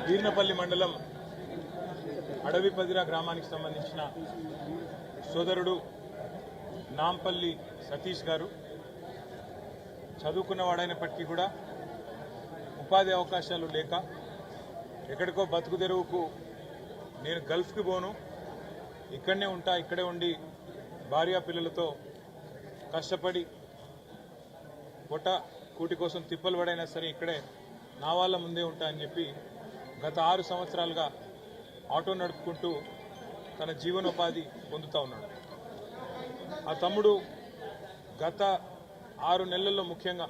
వీర్నపల్లి మండలం అడవిపదిర గ్రామానికి సంబంధించిన సోదరుడు నాంపల్లి సతీష్ గారు చదువుకున్నవాడైనప్పటికీ కూడా ఉపాధి అవకాశాలు లేక ఎక్కడికో బతుకు తెరువుకు నేను గల్ఫ్కి పోను, ఇక్కడనే ఉంటా, ఇక్కడే ఉండి భార్యా పిల్లలతో కష్టపడి పొట్ట కూటి కోసం తిప్పలు పడైనా సరే ఇక్కడే నా వాళ్ళ ముందే ఉంటా అని చెప్పి గత 6 సంవత్సరాలుగా ఆటో నడుపుకుంటూ తన జీవనోపాధి పొందుతూ ఉన్నాడు. ఆ తమ్ముడు గత 6 నెలల్లో ముఖ్యంగా